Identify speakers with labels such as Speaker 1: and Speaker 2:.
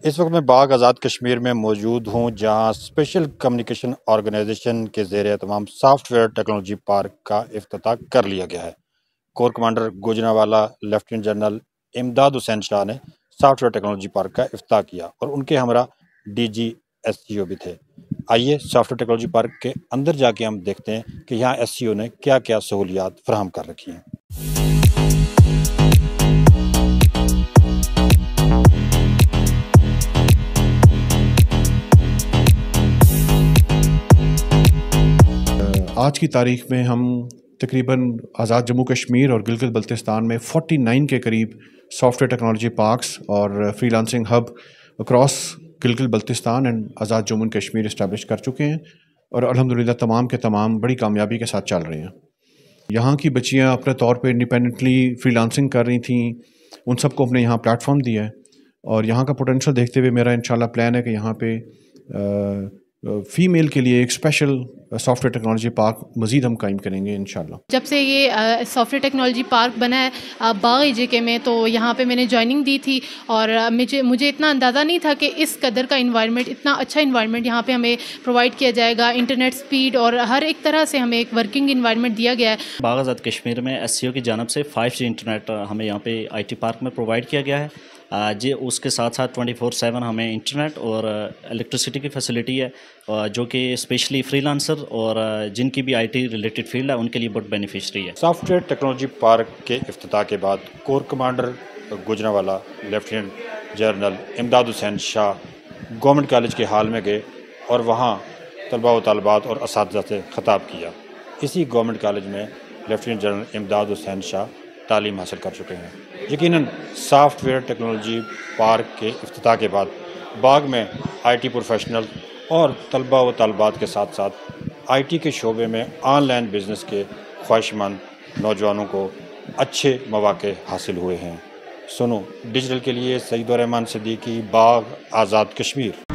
Speaker 1: اس وقت میں باغ آزاد کشمیر میں موجود ہوں جہاں اسپیشل کمیونیکیشن آرگنائزیشن کے زیر اہتمام سافٹ ویئر ٹیکنالوجی پارک کا افتتاح کر لیا گیا ہے۔ Corps commander Gujranwala lieutenant general امداد حسین شاہ نے سافٹ ویئر ٹیکنالوجی پارک کا افتتاح کیا اور ان کے ہمراہ ڈی جی ایس سی او بھی تھے۔ آئیے سافٹ ویئر ٹیکنالوجی پارک کے اندر جا کے ہم دیکھتے ہیں کہ یہاں ایس سی او نے کیا کیا سہولیات فراہم کر رکھی ہیں۔
Speaker 2: آج کی تاریخ میں ہم تقریباً آزاد جموں کشمیر اور گلگت بلتستان میں 49 کے قریب سافٹ ویئر ٹیکنالوجی پارکس اور free lancing hub across Gilgit Baltistan and Azad Jammu and Kashmir establish کر چکے ہیں اور الحمدللہ تمام کے تمام بڑی کامیابی کے ساتھ چل رہے ہیں۔ یہاں کی بچیاں اپنے طور پہ انڈیپینڈنٹلی فری لانسنگ کر رہی تھیں، ان سب کو اپنے یہاں پلیٹ فارم دیا ہے اور یہاں کا پوٹینشیل دیکھتے ہوئے میرا انشاءاللہ پلان ہے کہ یہاں پہ فیمیل کے لیے ایک special soft where technology park مزید ہم قائم کریں گے انشاءاللہ۔
Speaker 3: جب سے یہ سافٹ ویئر ٹیکنالوجی پارک بنا ہے باغ جے کے میں، تو یہاں پہ میں نے جوائننگ دی تھی اور مجھے اتنا اندازہ نہیں تھا کہ اس قدر کا انوائرمنٹ، اتنا اچھا انوائرمنٹ یہاں پہ ہمیں پرووائڈ کیا جائے گا۔ انٹرنیٹ سپیڈ اور ہر ایک طرح سے ہمیں ایک ورکنگ انوائرمنٹ دیا گیا ہے۔
Speaker 4: باغ آزاد کشمیر میں ایس سی او کی جانب سے 5G انٹرنیٹ ہمیں یہاں پہ آئی ٹی پارک میں پرووائڈ کیا گیا ہے۔ جی اس کے ساتھ ساتھ 24/7 ہمیں انٹرنیٹ اور الیکٹرسٹی کی فیسلٹی ہے، جو کہ اسپیشلی فری لانسر اور جن کی بھی آئی ٹی ریلیٹڈ فیلڈ ہے ان کے لیے بہت بینیفیشری ہے۔
Speaker 1: سافٹ ویئر ٹیکنالوجی پارک کے افتتاح کے بعد corps commander Gujranwala lieutenant general امداد حسین شاہ گورنمنٹ کالج کے ہال میں گئے اور وہاں طلباء و طالبات اور اساتذہ سے خطاب کیا۔ اسی گورنمنٹ کالج میں لیفٹیننٹ جنرل امداد حسین شاہ تعلیم حاصل کر چکے ہیں۔ یقیناً سافٹ ویئر ٹیکنالوجی پارک کے افتتاح کے بعد باغ میں آئی ٹی پروفیشنل اور طلباء و طالبات کے ساتھ ساتھ آئی ٹی کے شعبے میں آن لائن بزنس کے خواہش مند نوجوانوں کو اچھے مواقع حاصل ہوئے ہیں۔ سنو ڈیجیٹل کے لیے سعید الرحمان صدیقی، باغ آزاد کشمیر۔